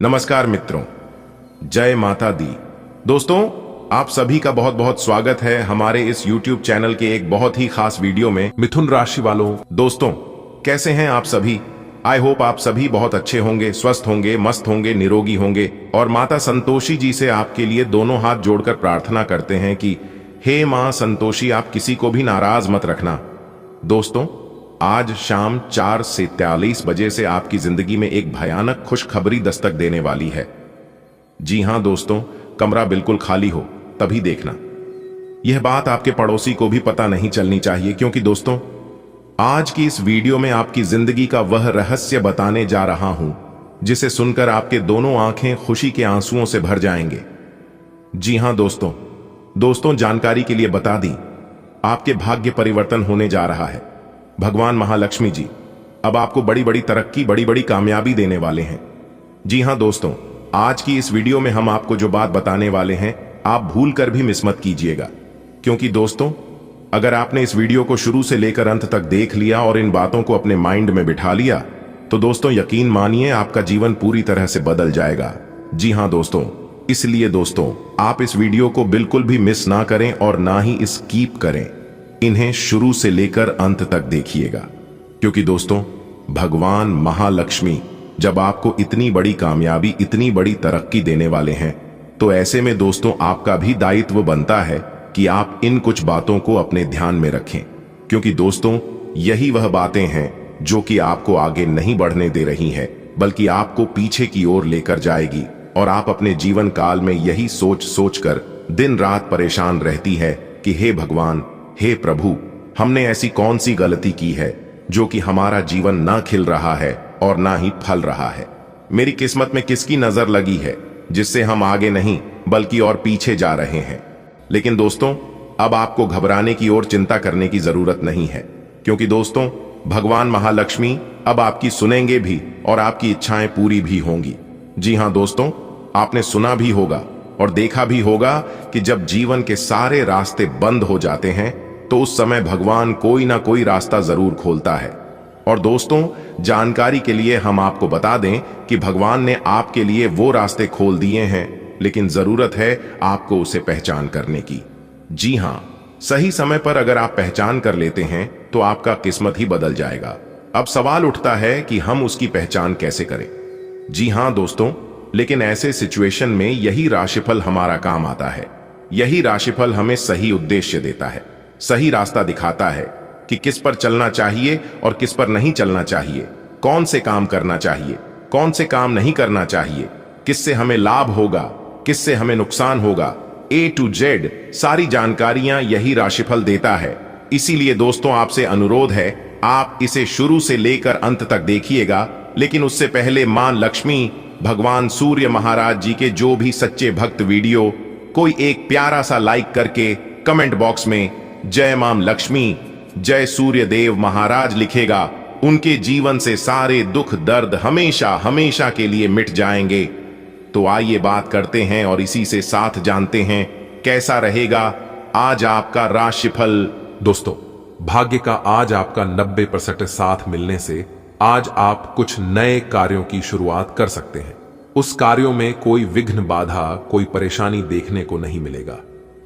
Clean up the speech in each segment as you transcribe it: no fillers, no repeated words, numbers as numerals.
नमस्कार मित्रों, जय माता दी। दोस्तों, आप सभी का बहुत बहुत स्वागत है हमारे इस YouTube चैनल के एक बहुत ही खास वीडियो में। मिथुन राशि वालों, दोस्तों कैसे हैं आप सभी? आई होप आप सभी बहुत अच्छे होंगे, स्वस्थ होंगे, मस्त होंगे, निरोगी होंगे। और माता संतोषी जी से आपके लिए दोनों हाथ जोड़कर प्रार्थना करते हैं कि हे मां संतोषी, आप किसी को भी नाराज मत रखना। दोस्तों, आज शाम 4 से 43 बजे से आपकी जिंदगी में एक भयानक खुशखबरी दस्तक देने वाली है। जी हां दोस्तों, कमरा बिल्कुल खाली हो तभी देखना। यह बात आपके पड़ोसी को भी पता नहीं चलनी चाहिए, क्योंकि दोस्तों आज की इस वीडियो में आपकी जिंदगी का वह रहस्य बताने जा रहा हूं जिसे सुनकर आपके दोनों आंखें खुशी के आंसुओं से भर जाएंगे। जी हां दोस्तों जानकारी के लिए बता दी, आपके भाग्य परिवर्तन होने जा रहा है। भगवान महालक्ष्मी जी अब आपको बड़ी बड़ी तरक्की, बड़ी बड़ी कामयाबी देने वाले हैं। जी हां दोस्तों, आज की इस वीडियो में हम आपको जो बात बताने वाले हैं आप भूल कर भी मिस मत कीजिएगा, क्योंकि दोस्तों अगर आपने इस वीडियो को शुरू से लेकर अंत तक देख लिया और इन बातों को अपने माइंड में बिठा लिया तो दोस्तों यकीन मानिए आपका जीवन पूरी तरह से बदल जाएगा। जी हां दोस्तों, इसलिए दोस्तों आप इस वीडियो को बिल्कुल भी मिस ना करें और ना ही स्किप करें। इन्हें शुरू से लेकर अंत तक देखिएगा, क्योंकि दोस्तों भगवान महालक्ष्मी जब आपको इतनी बड़ी कामयाबी, इतनी बड़ी तरक्की देने वाले हैं तो ऐसे में दोस्तों आपका भी दायित्व बनता है कि आप इन कुछ बातों को अपने ध्यान में रखें, क्योंकि दोस्तों यही वह बातें हैं जो कि आपको आगे नहीं बढ़ने दे रही हैं, बल्कि आपको पीछे की ओर लेकर जाएगी। और आप अपने जीवन काल में यही सोच कर दिन रात परेशान रहती है कि हे भगवान, हे प्रभु, हमने ऐसी कौन सी गलती की है जो कि हमारा जीवन ना खिल रहा है और ना ही फल रहा है। मेरी किस्मत में किसकी नजर लगी है जिससे हम आगे नहीं बल्कि और पीछे जा रहे हैं। लेकिन दोस्तों अब आपको घबराने की और चिंता करने की जरूरत नहीं है, क्योंकि दोस्तों भगवान महालक्ष्मी अब आपकी सुनेंगे भी और आपकी इच्छाएं पूरी भी होंगी। जी हां दोस्तों, आपने सुना भी होगा और देखा भी होगा कि जब जीवन के सारे रास्ते बंद हो जाते हैं तो उस समय भगवान कोई ना कोई रास्ता जरूर खोलता है। और दोस्तों जानकारी के लिए हम आपको बता दें कि भगवान ने आपके लिए वो रास्ते खोल दिए हैं, लेकिन जरूरत है आपको उसे पहचान करने की। जी हां, सही समय पर अगर आप पहचान कर लेते हैं तो आपका किस्मत ही बदल जाएगा। अब सवाल उठता है कि हम उसकी पहचान कैसे करें। जी हां दोस्तों, लेकिन ऐसे सिचुएशन में यही राशिफल हमारा काम आता है। यही राशिफल हमें सही उद्देश्य देता है, सही रास्ता दिखाता है कि किस पर चलना चाहिए और किस पर नहीं चलना चाहिए, कौन से काम करना चाहिए, कौन से काम नहीं करना चाहिए, किससे हमें लाभ होगा, किससे हमें नुकसान होगा। A to Z सारी जानकारियां यही राशिफल देता है। इसीलिए दोस्तों आपसे अनुरोध है, आप इसे शुरू से लेकर अंत तक देखिएगा। लेकिन उससे पहले मां लक्ष्मी, भगवान सूर्य महाराज जी के जो भी सच्चे भक्त वीडियो कोई एक प्यारा सा लाइक करके कमेंट बॉक्स में जय मां लक्ष्मी, जय सूर्य देव महाराज लिखेगा, उनके जीवन से सारे दुख दर्द हमेशा हमेशा के लिए मिट जाएंगे। तो आइए बात करते हैं और इसी से साथ जानते हैं कैसा रहेगा आज आपका राशिफल। दोस्तों भाग्य का आज आपका 90% साथ मिलने से आज आप कुछ नए कार्यों की शुरुआत कर सकते हैं। उस कार्यों में कोई विघ्न, बाधा, कोई परेशानी देखने को नहीं मिलेगा,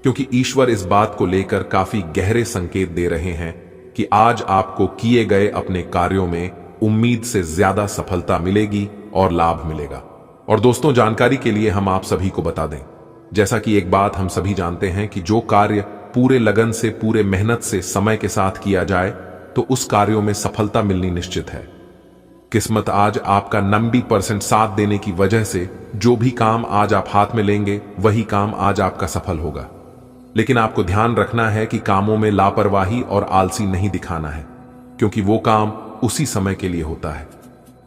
क्योंकि ईश्वर इस बात को लेकर काफी गहरे संकेत दे रहे हैं कि आज आपको किए गए अपने कार्यों में उम्मीद से ज्यादा सफलता मिलेगी और लाभ मिलेगा। और दोस्तों जानकारी के लिए हम आप सभी को बता दें, जैसा कि एक बात हम सभी जानते हैं कि जो कार्य पूरे लगन से, पूरे मेहनत से, समय के साथ किया जाए तो उस कार्यों में सफलता मिलनी निश्चित है। किस्मत आज आपका 90% साथ देने की वजह से जो भी काम आज आप हाथ में लेंगे वही काम आज आपका सफल होगा। लेकिन आपको ध्यान रखना है कि कामों में लापरवाही और आलसी नहीं दिखाना है, क्योंकि वो काम उसी समय के लिए होता है।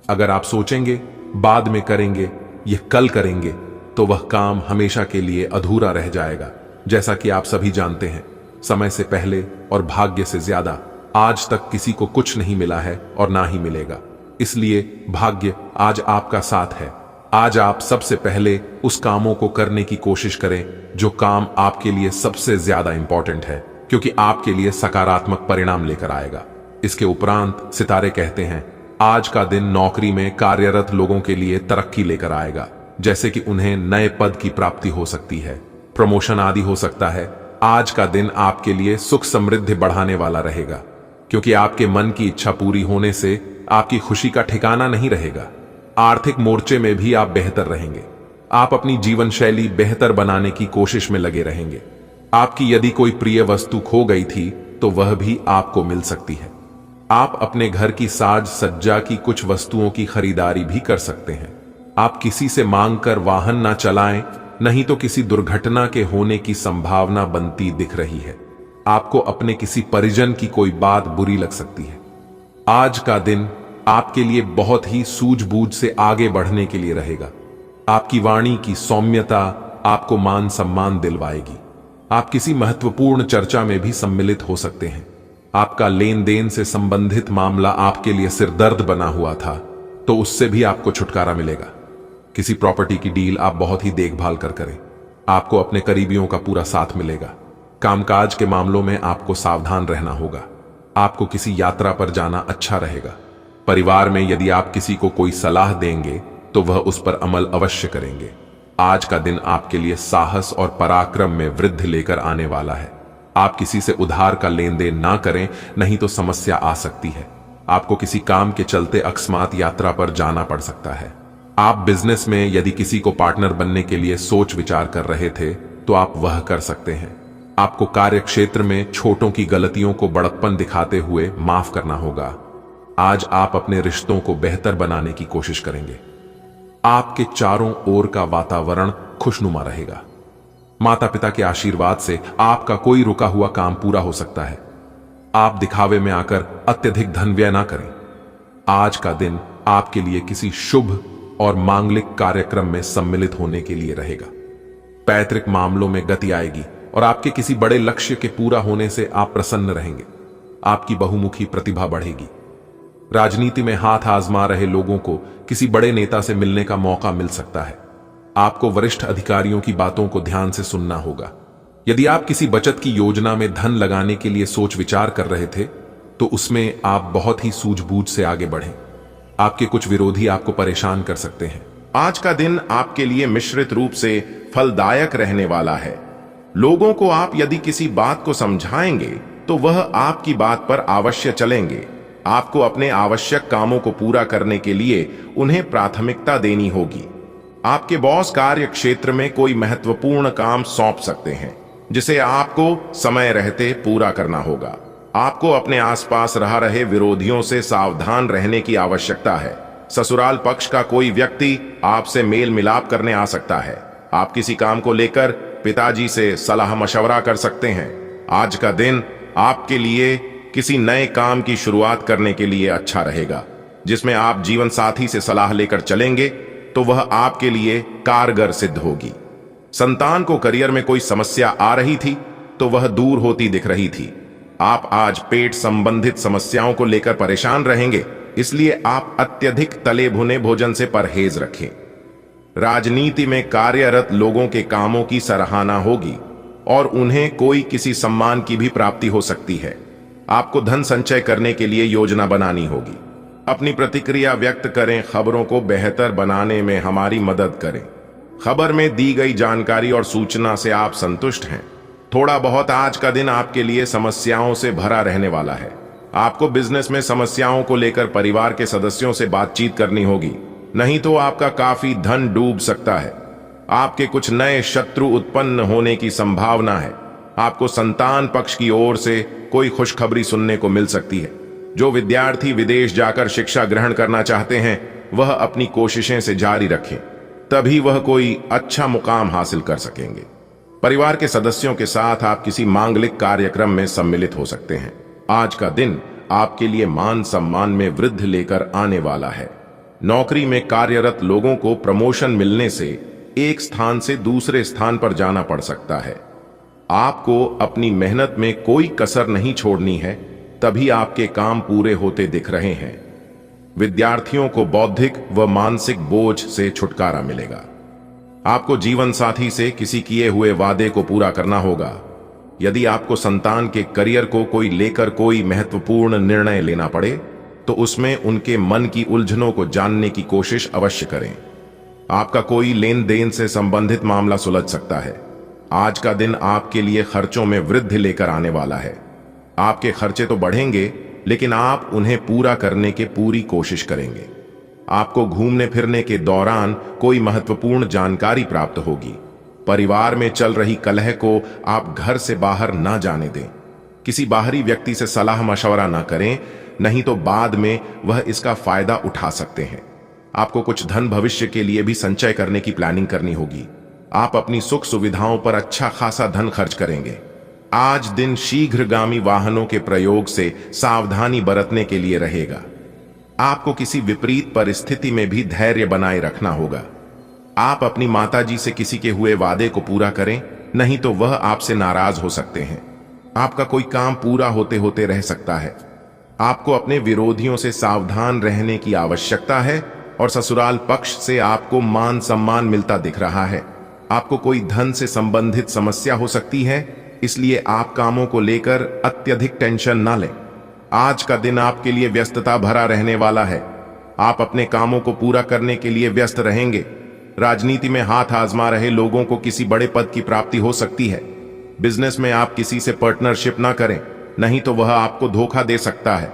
अगर आप सोचेंगे बाद में करेंगे, यह कल करेंगे, तो वह काम हमेशा के लिए अधूरा रह जाएगा। जैसा कि आप सभी जानते हैं, समय से पहले और भाग्य से ज्यादा आज तक किसी को कुछ नहीं मिला है और ना ही मिलेगा। इसलिए भाग्य आज आपका साथ है। आज आप सबसे पहले उस कामों को करने की कोशिश करें जो काम आपके लिए सबसे ज्यादा इंपॉर्टेंट है, क्योंकि आपके लिए सकारात्मक परिणाम लेकर आएगा। इसके उपरांत सितारे कहते हैं आज का दिन नौकरी में कार्यरत लोगों के लिए तरक्की लेकर आएगा। जैसे कि उन्हें नए पद की प्राप्ति हो सकती है, प्रमोशन आदि हो सकता है। आज का दिन आपके लिए सुख समृद्धि बढ़ाने वाला रहेगा, क्योंकि आपके मन की इच्छा पूरी होने से आपकी खुशी का ठिकाना नहीं रहेगा। आर्थिक मोर्चे में भी आप बेहतर रहेंगे। आप अपनी जीवन शैली बेहतर बनाने की कोशिश में लगे रहेंगे। आपकी यदि कोई प्रिय वस्तु खो गई थी तो वह भी आपको मिल सकती है। आप अपने घर की साज सज्जा की कुछ वस्तुओं की खरीदारी भी कर सकते हैं। आप किसी से मांगकर वाहन ना चलाएं, नहीं तो किसी दुर्घटना के होने की संभावना बनती दिख रही है। आपको अपने किसी परिजन की कोई बात बुरी लग सकती है। आज का दिन आपके लिए बहुत ही सूझबूझ से आगे बढ़ने के लिए रहेगा। आपकी वाणी की सौम्यता आपको मान सम्मान दिलवाएगी। आप किसी महत्वपूर्ण चर्चा में भी सम्मिलित हो सकते हैं। आपका लेन देन से संबंधित मामला आपके लिए सिरदर्द बना हुआ था, तो उससे भी आपको छुटकारा मिलेगा। किसी प्रॉपर्टी की डील आप बहुत ही देखभाल कर करें। आपको अपने करीबियों का पूरा साथ मिलेगा। कामकाज के मामलों में आपको सावधान रहना होगा। आपको किसी यात्रा पर जाना अच्छा रहेगा। परिवार में यदि आप किसी को कोई सलाह देंगे तो वह उस पर अमल अवश्य करेंगे। आज का दिन आपके लिए साहस और पराक्रम में वृद्धि लेकर आने वाला है। आप किसी से उधार का लेन देन ना करें, नहीं तो समस्या आ सकती है। आपको किसी काम के चलते अकस्मात यात्रा पर जाना पड़ सकता है। आप बिजनेस में यदि किसी को पार्टनर बनने के लिए सोच विचार कर रहे थे तो आप वह कर सकते हैं। आपको कार्य क्षेत्र में छोटों की गलतियों को बड़प्पन दिखाते हुए माफ करना होगा। आज आप अपने रिश्तों को बेहतर बनाने की कोशिश करेंगे। आपके चारों ओर का वातावरण खुशनुमा रहेगा। माता पिता के आशीर्वाद से आपका कोई रुका हुआ काम पूरा हो सकता है। आप दिखावे में आकर अत्यधिक धन व्यय ना करें। आज का दिन आपके लिए किसी शुभ और मांगलिक कार्यक्रम में सम्मिलित होने के लिए रहेगा। पैतृक मामलों में गति आएगी और आपके किसी बड़े लक्ष्य के पूरा होने से आप प्रसन्न रहेंगे। आपकी बहुमुखी प्रतिभा बढ़ेगी। राजनीति में हाथ आजमा रहे लोगों को किसी बड़े नेता से मिलने का मौका मिल सकता है। आपको वरिष्ठ अधिकारियों की बातों को ध्यान से सुनना होगा। यदि आप किसी बचत की योजना में धन लगाने के लिए सोच विचार कर रहे थे तो उसमें आप बहुत ही सूझबूझ से आगे बढ़ें। आपके कुछ विरोधी आपको परेशान कर सकते हैं। आज का दिन आपके लिए मिश्रित रूप से फलदायक रहने वाला है। लोगों को आप यदि किसी बात को समझाएंगे तो वह आपकी बात पर अवश्य चलेंगे। आपको अपने आवश्यक कामों को पूरा करने के लिए उन्हें प्राथमिकता देनी होगी। आपके बॉस कार्य क्षेत्र में कोई महत्वपूर्ण काम सौंप सकते हैं जिसे आपको समय रहते पूरा करना होगा। आपको अपने आसपास रह रहे विरोधियों से सावधान रहने की आवश्यकता है। ससुराल पक्ष का कोई व्यक्ति आपसे मेल मिलाप करने आ सकता है। आप किसी काम को लेकर पिताजी से सलाह मशवरा कर सकते हैं। आज का दिन आपके लिए किसी नए काम की शुरुआत करने के लिए अच्छा रहेगा, जिसमें आप जीवन साथी से सलाह लेकर चलेंगे तो वह आपके लिए कारगर सिद्ध होगी। संतान को करियर में कोई समस्या आ रही थी तो वह दूर होती दिख रही थी। आप आज पेट संबंधित समस्याओं को लेकर परेशान रहेंगे, इसलिए आप अत्यधिक तले भुने भोजन से परहेज रखें। राजनीति में कार्यरत लोगों के कामों की सराहना होगी और उन्हें कोई किसी सम्मान की भी प्राप्ति हो सकती है। आपको धन संचय करने के लिए योजना बनानी होगी। अपनी प्रतिक्रिया व्यक्त करें। खबरों को बेहतर बनाने में हमारी मदद करें। खबर में दी गई जानकारी और सूचना से आप संतुष्ट हैं। थोड़ा बहुत आज का दिन आपके लिए समस्याओं से भरा रहने वाला है। आपको बिजनेस में समस्याओं को लेकर परिवार के सदस्यों से बातचीत करनी होगी, नहीं तो आपका काफी धन डूब सकता है। आपके कुछ नए शत्रु उत्पन्न होने की संभावना है। आपको संतान पक्ष की ओर से कोई खुशखबरी सुनने को मिल सकती है। जो विद्यार्थी विदेश जाकर शिक्षा ग्रहण करना चाहते हैं वह अपनी कोशिशें से जारी रखें, तभी वह कोई अच्छा मुकाम हासिल कर सकेंगे। परिवार के सदस्यों के साथ आप किसी मांगलिक कार्यक्रम में सम्मिलित हो सकते हैं। आज का दिन आपके लिए मान सम्मान में वृद्धि लेकर आने वाला है। नौकरी में कार्यरत लोगों को प्रमोशन मिलने से एक स्थान से दूसरे स्थान पर जाना पड़ सकता है। आपको अपनी मेहनत में कोई कसर नहीं छोड़नी है, तभी आपके काम पूरे होते दिख रहे हैं। विद्यार्थियों को बौद्धिक व मानसिक बोझ से छुटकारा मिलेगा। आपको जीवन साथी से किसी किए हुए वादे को पूरा करना होगा। यदि आपको संतान के करियर को कोई लेकर कोई महत्वपूर्ण निर्णय लेना पड़े तो उसमें उनके मन की उलझनों को जानने की कोशिश अवश्य करें। आपका कोई लेन देन से संबंधित मामला सुलझ सकता है। आज का दिन आपके लिए खर्चों में वृद्धि लेकर आने वाला है। आपके खर्चे तो बढ़ेंगे, लेकिन आप उन्हें पूरा करने की पूरी कोशिश करेंगे। आपको घूमने फिरने के दौरान कोई महत्वपूर्ण जानकारी प्राप्त होगी। परिवार में चल रही कलह को आप घर से बाहर ना जाने दें। किसी बाहरी व्यक्ति से सलाह मशवरा ना करें, नहीं तो बाद में वह इसका फायदा उठा सकते हैं। आपको कुछ धन भविष्य के लिए भी संचय करने की प्लानिंग करनी होगी। आप अपनी सुख सुविधाओं पर अच्छा खासा धन खर्च करेंगे। आज दिन शीघ्रगामी वाहनों के प्रयोग से सावधानी बरतने के लिए रहेगा। आपको किसी विपरीत परिस्थिति में भी धैर्य बनाए रखना होगा। आप अपनी माताजी से किसी के हुए वादे को पूरा करें, नहीं तो वह आपसे नाराज हो सकते हैं। आपका कोई काम पूरा होते होते रह सकता है। आपको अपने विरोधियों से सावधान रहने की आवश्यकता है और ससुराल पक्ष से आपको मान सम्मान मिलता दिख रहा है। आपको कोई धन से संबंधित समस्या हो सकती है, इसलिए आप कामों को लेकर अत्यधिक टेंशन ना लें। आज का दिन आपके लिए व्यस्तता भरा रहने वाला है। आप अपने कामों को पूरा करने के लिए व्यस्त रहेंगे। राजनीति में हाथ आजमा रहे लोगों को किसी बड़े पद की प्राप्ति हो सकती है। बिजनेस में आप किसी से पार्टनरशिप ना करें, नहीं तो वह आपको धोखा दे सकता है।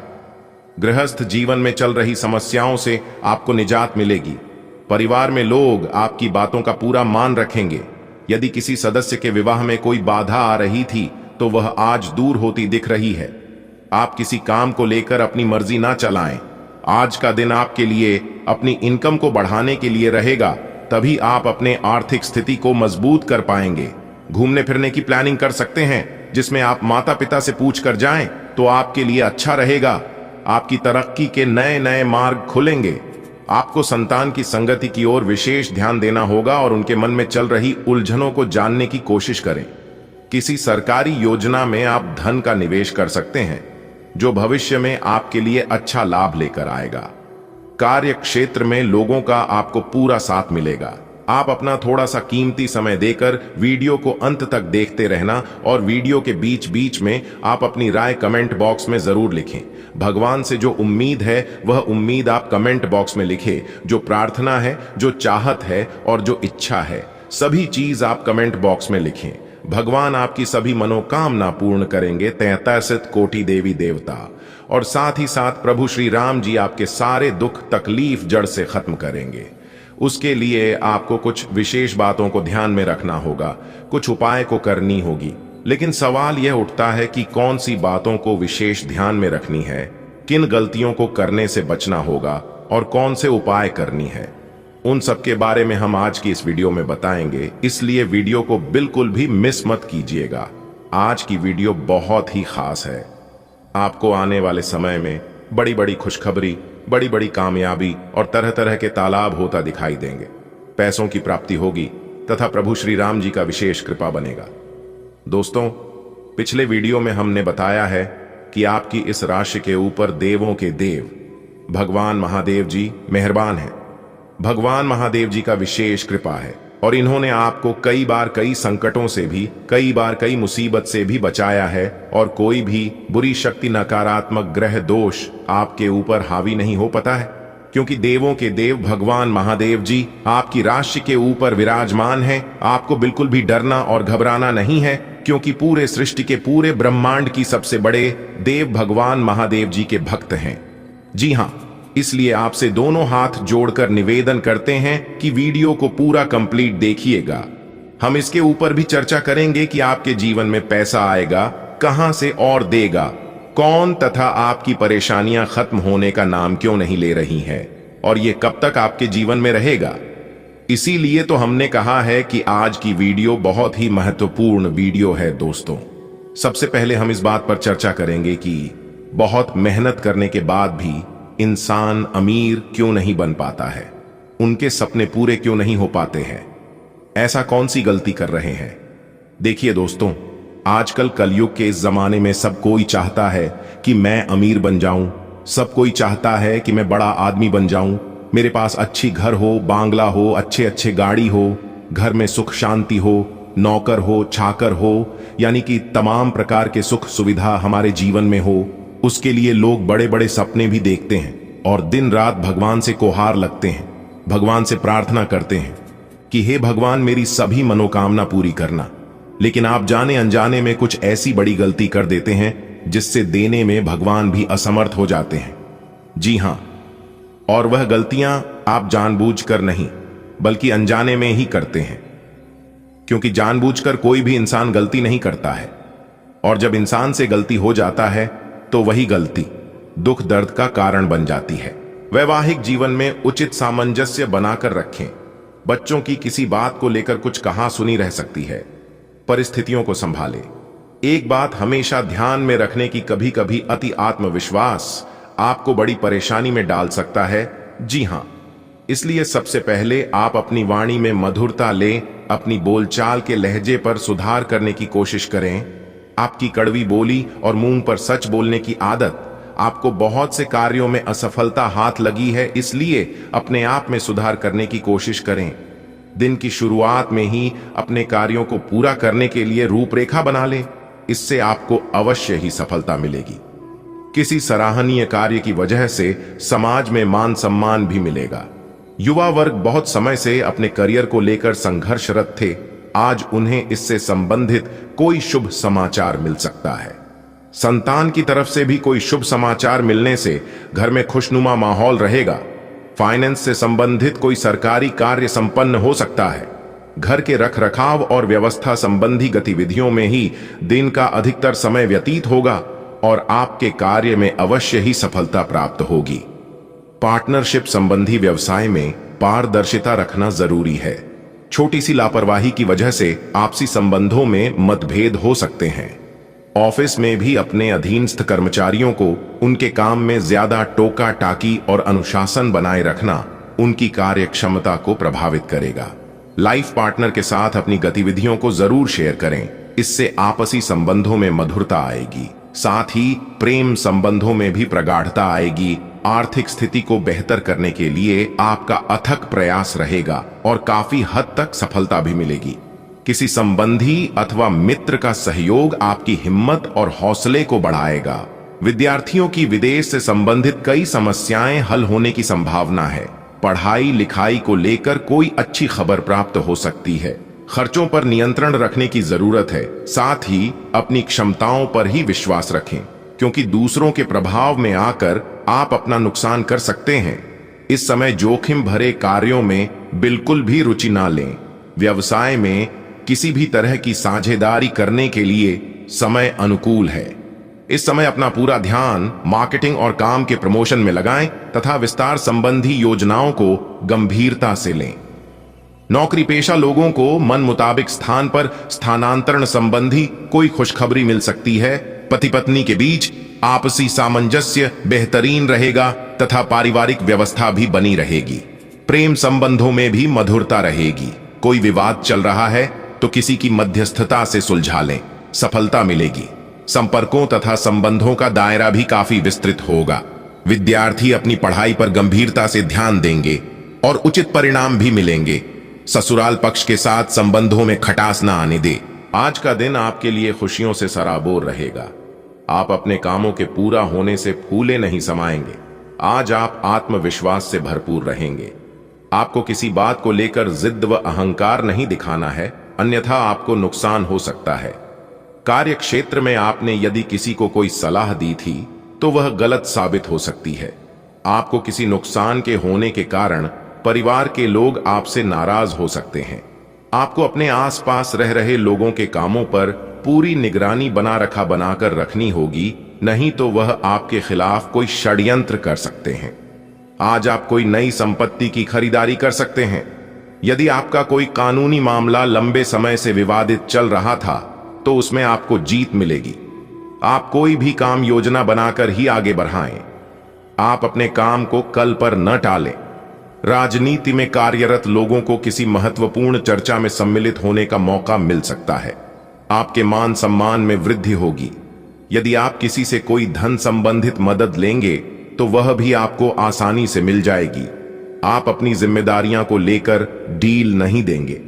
गृहस्थ जीवन में चल रही समस्याओं से आपको निजात मिलेगी। परिवार में लोग आपकी बातों का पूरा मान रखेंगे। यदि किसी सदस्य के विवाह में कोई बाधा आ रही थी, तो वह आज दूर होती दिख रही है। आप किसी काम को लेकर अपनी मर्जी ना चलाएं। आज का दिन आपके लिए अपनी इनकम को बढ़ाने के लिए रहेगा, तभी आप अपने आर्थिक स्थिति को मजबूत कर पाएंगे। घूमने फिरने की प्लानिंग कर सकते हैं, जिसमें आप माता पिता से पूछ कर जाएं तो आपके लिए अच्छा रहेगा। आपकी तरक्की के नए नए मार्ग खुलेंगे। आपको संतान की संगति की ओर विशेष ध्यान देना होगा और उनके मन में चल रही उलझनों को जानने की कोशिश करें। किसी सरकारी योजना में आप धन का निवेश कर सकते हैं, जो भविष्य में आपके लिए अच्छा लाभ लेकर आएगा। कार्य क्षेत्र में लोगों का आपको पूरा साथ मिलेगा। आप अपना थोड़ा सा कीमती समय देकर वीडियो को अंत तक देखते रहना और वीडियो के बीच बीच में आप अपनी राय कमेंट बॉक्स में जरूर लिखें। भगवान से जो उम्मीद है वह उम्मीद आप कमेंट बॉक्स में लिखें। जो प्रार्थना है, जो चाहत है और जो इच्छा है, सभी चीज आप कमेंट बॉक्स में लिखें। भगवान आपकी सभी मनोकामना पूर्ण करेंगे। 33 कोटि देवी देवता और साथ ही साथ प्रभु श्री राम जी आपके सारे दुख तकलीफ जड़ से खत्म करेंगे। उसके लिए आपको कुछ विशेष बातों को ध्यान में रखना होगा, कुछ उपाय को करनी होगी। लेकिन सवाल यह उठता है कि कौन सी बातों को विशेष ध्यान में रखनी है, किन गलतियों को करने से बचना होगा और कौन से उपाय करनी है। उन सब के बारे में हम आज की इस वीडियो में बताएंगे, इसलिए वीडियो को बिल्कुल भी मिस मत कीजिएगा। आज की वीडियो बहुत ही खास है। आपको आने वाले समय में बड़ी बड़ी खुशखबरी, बड़ी बड़ी कामयाबी और तरह तरह के तालाब होता दिखाई देंगे। पैसों की प्राप्ति होगी तथा प्रभु श्री राम जी का विशेष कृपा बनेगा। दोस्तों, पिछले वीडियो में हमने बताया है कि आपकी इस राशि के ऊपर देवों के देव भगवान महादेव जी मेहरबान हैं। भगवान महादेव जी का विशेष कृपा है और इन्होंने आपको कई बार कई संकटों से भी, कई बार कई मुसीबत से भी बचाया है और कोई भी बुरी शक्ति, नकारात्मक ग्रह दोष आपके ऊपर हावी नहीं हो पाता है, क्योंकि देवों के देव भगवान महादेव जी आपकी राशि के ऊपर विराजमान हैं। आपको बिल्कुल भी डरना और घबराना नहीं है, क्योंकि पूरे सृष्टि के, पूरे ब्रह्मांड की सबसे बड़े देव भगवान महादेव जी के भक्त हैं। जी हाँ, इसलिए आपसे दोनों हाथ जोड़कर निवेदन करते हैं कि वीडियो को पूरा कंप्लीट देखिएगा। हम इसके ऊपर भी चर्चा करेंगे कि आपके जीवन में पैसा आएगा कहां से और देगा कौन, तथा आपकी परेशानियां खत्म होने का नाम क्यों नहीं ले रही हैं और ये कब तक आपके जीवन में रहेगा। इसीलिए तो हमने कहा है कि आज की वीडियो बहुत ही महत्वपूर्ण वीडियो है। दोस्तों, सबसे पहले हम इस बात पर चर्चा करेंगे कि बहुत मेहनत करने के बाद भी इंसान अमीर क्यों नहीं बन पाता है, उनके सपने पूरे क्यों नहीं हो पाते हैं, ऐसा कौन सी गलती कर रहे हैं। देखिए दोस्तों, आजकल कलयुग के इस जमाने में सब कोई चाहता है कि मैं अमीर बन जाऊं, सब कोई चाहता है कि मैं बड़ा आदमी बन जाऊं, मेरे पास अच्छी घर हो, बांग्ला हो, अच्छे अच्छे गाड़ी हो, घर में सुख शांति हो, नौकर हो, चाकर हो, यानी कि तमाम प्रकार के सुख सुविधा हमारे जीवन में हो। उसके लिए लोग बड़े बड़े सपने भी देखते हैं और दिन रात भगवान से गुहार लगते हैं। भगवान से प्रार्थना करते हैं कि हे भगवान मेरी सभी मनोकामना पूरी करना, लेकिन आप जाने अनजाने में कुछ ऐसी बड़ी गलती कर देते हैं जिससे देने में भगवान भी असमर्थ हो जाते हैं। जी हां, और वह गलतियां आप जानबूझकर नहीं बल्कि अनजाने में ही करते हैं, क्योंकि जानबूझकर कोई भी इंसान गलती नहीं करता है, और जब इंसान से गलती हो जाता है तो वही गलती दुख दर्द का कारण बन जाती है। वैवाहिक जीवन में उचित सामंजस्य बनाकर रखें। बच्चों की किसी बात को लेकर कुछ कहा सुनी रह सकती है, परिस्थितियों को संभालें। एक बात हमेशा ध्यान में रखने की कभी कभी अति आत्मविश्वास आपको बड़ी परेशानी में डाल सकता है। जी हां, इसलिए सबसे पहले आप अपनी वाणी में मधुरता लें, अपनी बोलचाल के लहजे पर सुधार करने की कोशिश करें। आपकी कड़वी बोली और मुंह पर सच बोलने की आदत आपको बहुत से कार्यों में असफलता हाथ लगी है, इसलिए अपने आप में सुधार करने की कोशिश करें। दिन की शुरुआत में ही अपने कार्यों को पूरा करने के लिए रूपरेखा बना लें, इससे आपको अवश्य ही सफलता मिलेगी। किसी सराहनीय कार्य की वजह से समाज में मान सम्मान भी मिलेगा। युवा वर्ग बहुत समय से अपने करियर को लेकर संघर्षरत थे, आज उन्हें इससे संबंधित कोई शुभ समाचार मिल सकता है। संतान की तरफ से भी कोई शुभ समाचार मिलने से घर में खुशनुमा माहौल रहेगा। फाइनेंस से संबंधित कोई सरकारी कार्य संपन्न हो सकता है। घर के रखरखाव और व्यवस्था संबंधी गतिविधियों में ही दिन का अधिकतर समय व्यतीत होगा और आपके कार्य में अवश्य ही सफलता प्राप्त होगी। पार्टनरशिप संबंधी व्यवसाय में पारदर्शिता रखना जरूरी है। छोटी सी लापरवाही की वजह से आपसी संबंधों में मतभेद हो सकते हैं। ऑफिस में भी अपने अधीनस्थ कर्मचारियों को उनके काम में ज्यादा टोका टाकी और अनुशासन बनाए रखना उनकी कार्य क्षमता को प्रभावित करेगा। लाइफ पार्टनर के साथ अपनी गतिविधियों को जरूर शेयर करें, इससे आपसी संबंधों में मधुरता आएगी। साथ ही प्रेम संबंधों में भी प्रगाढ़ता आएगी। आर्थिक स्थिति को बेहतर करने के लिए आपका अथक प्रयास रहेगा और काफी हद तक सफलता भी मिलेगी। किसी संबंधी अथवा मित्र का सहयोग आपकी हिम्मत और हौसले को बढ़ाएगा। विद्यार्थियों की विदेश से संबंधित कई समस्याएं हल होने की संभावना है। पढ़ाई लिखाई को लेकर कोई अच्छी खबर प्राप्त हो सकती है। खर्चों पर नियंत्रण रखने की जरूरत है। साथ ही अपनी क्षमताओं पर ही विश्वास रखें, क्योंकि दूसरों के प्रभाव में आकर आप अपना नुकसान कर सकते हैं। इस समय जोखिम भरे कार्यों में बिल्कुल भी रुचि ना लें। व्यवसाय में किसी भी तरह की साझेदारी करने के लिए समय अनुकूल है। इस समय अपना पूरा ध्यान मार्केटिंग और काम के प्रमोशन में लगाएं तथा विस्तार संबंधी योजनाओं को गंभीरता से लें। नौकरी पेशा लोगों को मन मुताबिक स्थान पर स्थानांतरण संबंधी कोई खुशखबरी मिल सकती है। पति पत्नी के बीच आपसी सामंजस्य बेहतरीन रहेगा तथा पारिवारिक व्यवस्था भी बनी रहेगी। प्रेम संबंधों में भी मधुरता रहेगी। कोई विवाद चल रहा है तो किसी की मध्यस्थता से सुलझा लें, सफलता मिलेगी। संपर्कों तथा संबंधों का दायरा भी काफी विस्तृत होगा। विद्यार्थी अपनी पढ़ाई पर गंभीरता से ध्यान देंगे और उचित परिणाम भी मिलेंगे। ससुराल पक्ष के साथ संबंधों में खटास न आने दे। आज का दिन आपके लिए खुशियों से सराबोर रहेगा। आप अपने कामों के पूरा होने से फूले नहीं समाएंगे। आज आप आत्मविश्वास से भरपूर रहेंगे। आपको किसी बात को लेकर जिद व अहंकार नहीं दिखाना है, अन्यथा आपको नुकसान हो सकता है। कार्य क्षेत्र में आपने यदि किसी को कोई सलाह दी थी तो वह गलत साबित हो सकती है। आपको किसी नुकसान के होने के कारण परिवार के लोग आपसे नाराज हो सकते हैं। आपको अपने आसपास रह रहे लोगों के कामों पर पूरी निगरानी बनाकर रखनी होगी, नहीं तो वह आपके खिलाफ कोई षड्यंत्र कर सकते हैं। आज आप कोई नई संपत्ति की खरीदारी कर सकते हैं। यदि आपका कोई कानूनी मामला लंबे समय से विवादित चल रहा था तो उसमें आपको जीत मिलेगी। आप कोई भी काम योजना बनाकर ही आगे बढ़ाएं। आप अपने काम को कल पर न टालें। राजनीति में कार्यरत लोगों को किसी महत्वपूर्ण चर्चा में सम्मिलित होने का मौका मिल सकता है। आपके मान सम्मान में वृद्धि होगी। यदि आप किसी से कोई धन संबंधित मदद लेंगे तो वह भी आपको आसानी से मिल जाएगी। आप अपनी जिम्मेदारियां को लेकर डील नहीं देंगे।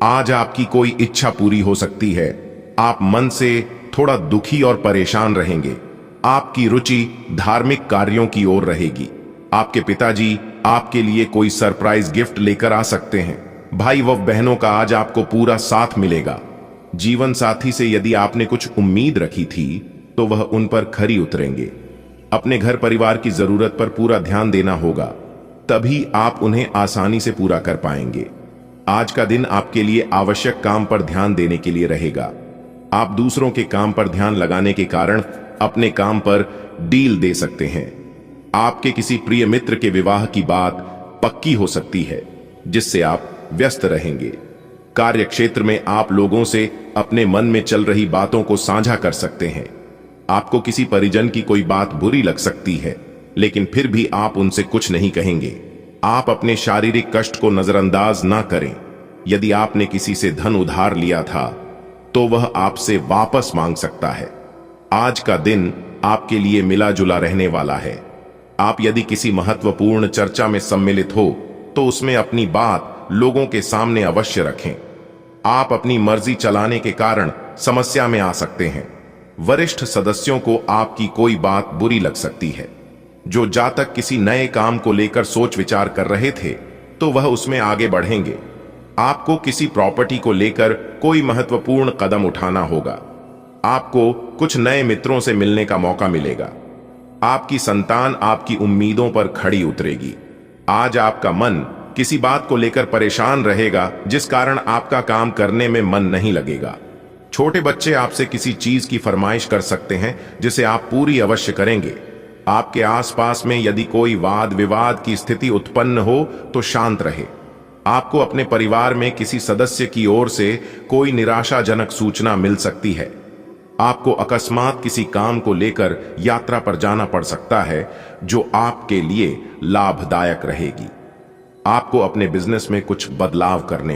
आज आपकी कोई इच्छा पूरी हो सकती है। आप मन से थोड़ा दुखी और परेशान रहेंगे। आपकी रुचि धार्मिक कार्यों की ओर रहेगी। आपके पिताजी आपके लिए कोई सरप्राइज गिफ्ट लेकर आ सकते हैं। भाई व बहनों का आज आपको पूरा साथ मिलेगा। जीवन साथी से यदि आपने कुछ उम्मीद रखी थी तो वह उन पर खरी उतरेंगे। अपने घर परिवार की जरूरत पर पूरा ध्यान देना होगा, तभी आप उन्हें आसानी से पूरा कर पाएंगे। आज का दिन आपके लिए आवश्यक काम पर ध्यान देने के लिए रहेगा। आप दूसरों के काम पर ध्यान लगाने के कारण अपने काम पर डील दे सकते हैं। आपके किसी प्रिय मित्र के विवाह की बात पक्की हो सकती है, जिससे आप व्यस्त रहेंगे। कार्य क्षेत्र में आप लोगों से अपने मन में चल रही बातों को साझा कर सकते हैं। आपको किसी परिजन की कोई बात बुरी लग सकती है, लेकिन फिर भी आप उनसे कुछ नहीं कहेंगे। आप अपने शारीरिक कष्ट को नजरअंदाज ना करें। यदि आपने किसी से धन उधार लिया था तो वह आपसे वापस मांग सकता है। आज का दिन आपके लिए मिला जुला रहने वाला है। आप यदि किसी महत्वपूर्ण चर्चा में सम्मिलित हो तो उसमें अपनी बात लोगों के सामने अवश्य रखें। आप अपनी मर्जी चलाने के कारण समस्या में आ सकते हैं। वरिष्ठ सदस्यों को आपकी कोई बात बुरी लग सकती है। जो जातक किसी नए काम को लेकर सोच विचार कर रहे थे तो वह उसमें आगे बढ़ेंगे। आपको किसी प्रॉपर्टी को लेकर कोई महत्वपूर्ण कदम उठाना होगा। आपको कुछ नए मित्रों से मिलने का मौका मिलेगा। आपकी संतान आपकी उम्मीदों पर खड़ी उतरेगी। आज आपका मन किसी बात को लेकर परेशान रहेगा, जिस कारण आपका काम करने में मन नहीं लगेगा। छोटे बच्चे आपसे किसी चीज की फरमाइश कर सकते हैं, जिसे आप पूरी अवश्य करेंगे। आपके आसपास में यदि कोई वाद विवाद की स्थिति उत्पन्न हो तो शांत रहे। आपको अपने परिवार में किसी सदस्य की ओर से कोई निराशाजनक सूचना मिल सकती है। आपको अकस्मात किसी काम को लेकर यात्रा पर जाना पड़ सकता है, जो आपके लिए लाभदायक रहेगी। आपको अपने बिजनेस में कुछ बदलाव करने